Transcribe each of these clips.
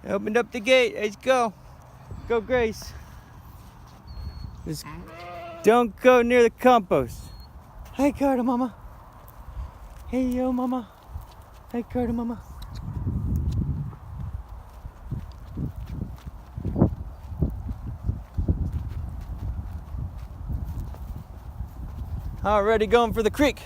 I opened up the gate. Let's go. Go, Grace. Just don't go near the compost. Hi, Carter Mama. Hey, yo, Mama. Hi, Carter Mama. Already going for the creek.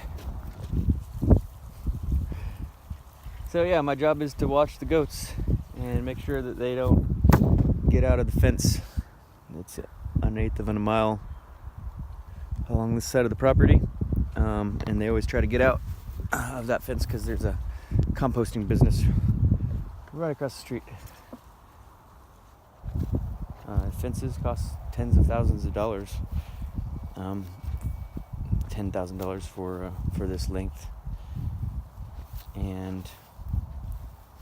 So yeah, my job is to watch the goats and make sure that they don't get out of the fence. It's 1/8 of a mile along the side of the property, and they always try to get out of that fence because there's a composting business right across the street. Fences cost tens of thousands of dollars. $10,000 for this length, and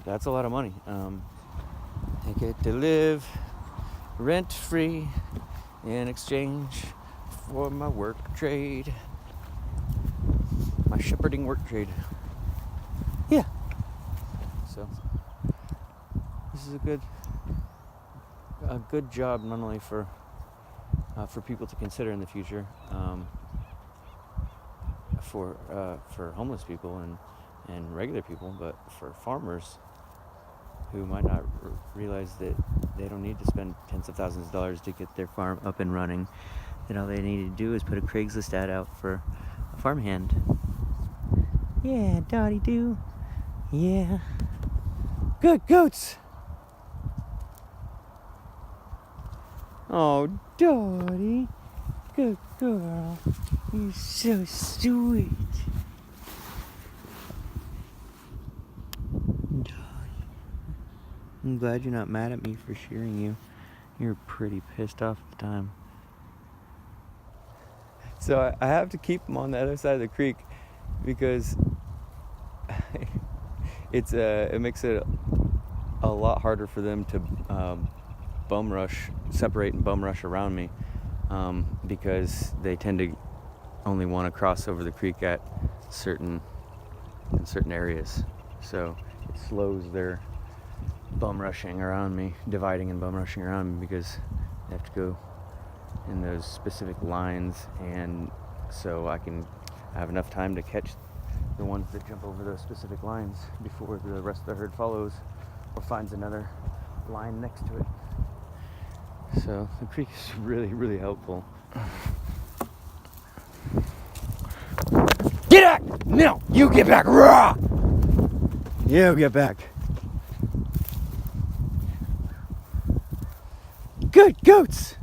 that's a lot of money. I get to live rent-free in exchange for my work trade, my shepherding work trade. Yeah. So this is a good job, not only for people to consider in the future. For homeless people and regular people, but for farmers who might not realize that they don't need to spend tens of thousands of dollars to get their farm up and running, that all they need to do is put a Craigslist ad out for a farmhand. Yeah, Dottie do. Yeah. Good goats. Oh, Dottie. Good girl. You're so sweet. Dottie. I'm glad you're not mad at me for shearing you. You're pretty pissed off at the time. So I have to keep them on the other side of the creek because it makes it a lot harder for them to separate and bum rush around me. Because they tend to only want to cross over the creek in certain areas. So it slows their bum rushing around me, dividing and bum rushing around me, because they have to go in those specific lines, and so I have enough time to catch the ones that jump over those specific lines before the rest of the herd follows or finds another line next to it. So the creek is really, really helpful. Get back! No! You get back! Raw! You get back. Good goats!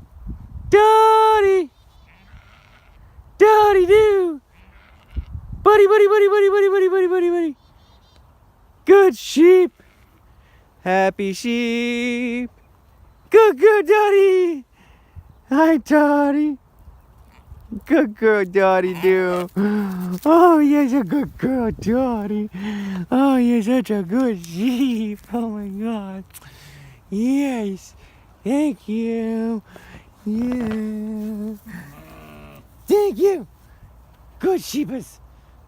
Dottie! Dottie do! Buddy, buddy, buddy, buddy, buddy, buddy, buddy, buddy, buddy. Good sheep! Happy sheep! Good girl, Dottie! Hi, Dottie! Good girl, Dottie do. Oh, you're a good girl, Dottie. Oh, you're such a good sheep. Oh, my God. Yes. Thank you. Yeah. Thank you. Good sheepers.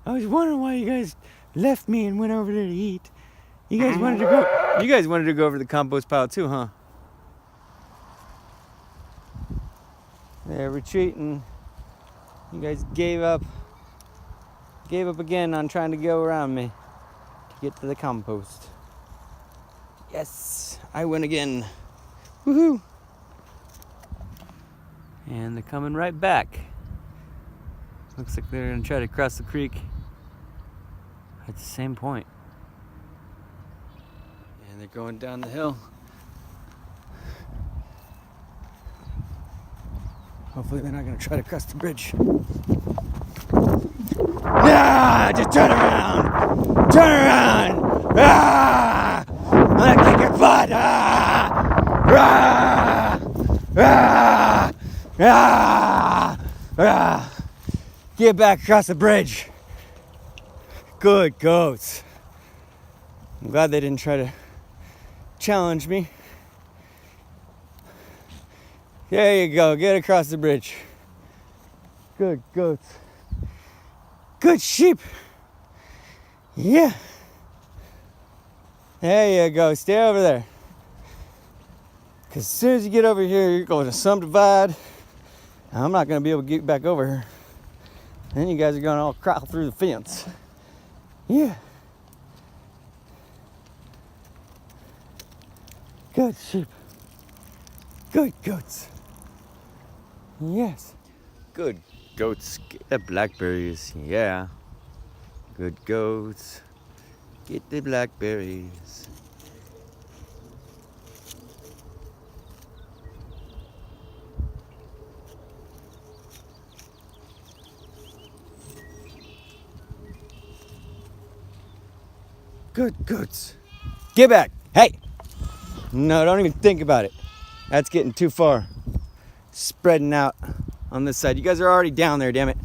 I was wondering why you guys left me and went over there to eat. You guys wanted to go over the compost pile too, huh? They're retreating. You guys gave up again on trying to go around me to get to the compost. Yes, I win again. Woohoo! And they're coming right back. Looks like they're gonna try to cross the creek at the same point. And they're going down the hill. Hopefully they're not going to try to cross the bridge. Ah! Just turn around! Turn around! Ah! I'm going to kick your butt! Ah! Ah! Ah! Ah! Ah! Get back across the bridge. Good goats. I'm glad they didn't try to challenge me. There you go, get across the bridge. Good goats. Good sheep. Yeah. There you go, stay over there. Because as soon as you get over here, you're going to some divide. I'm not going to be able to get back over here. Then you guys are going to all crawl through the fence. Yeah. Good sheep. Good goats. Yes. Good goats. Get the blackberries. Yeah. Good goats. Get the blackberries. Good goats. Get back. Hey. No, don't even think about it. That's getting too far. Spreading out on this side. You guys are already down there, damn it.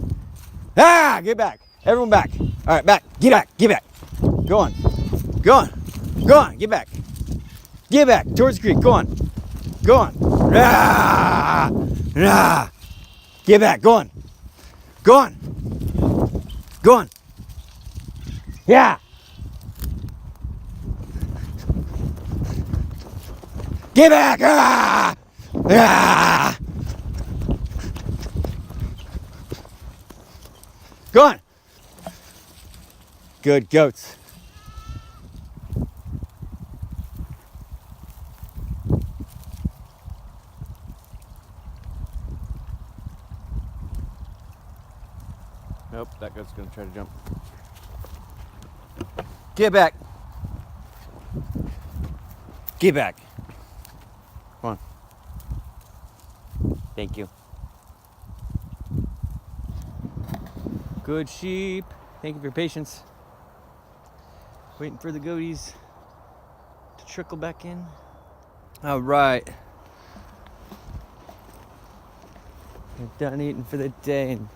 Ah, get back. Everyone back. All right, back. Get back. Get back. Go on. Go on. Go on. Get back. Get back. Towards the creek. Go on. Go on. Ah, ah. Get back. Go on. Go on. Go on. Yeah. Get back! Ah! Ah! Go on! Good goats. Nope, that goat's gonna try to jump. Get back! Get back! Come on. Thank you. Good sheep. Thank you for your patience. Waiting for the goaties to trickle back in. All right. We're done eating for the day. And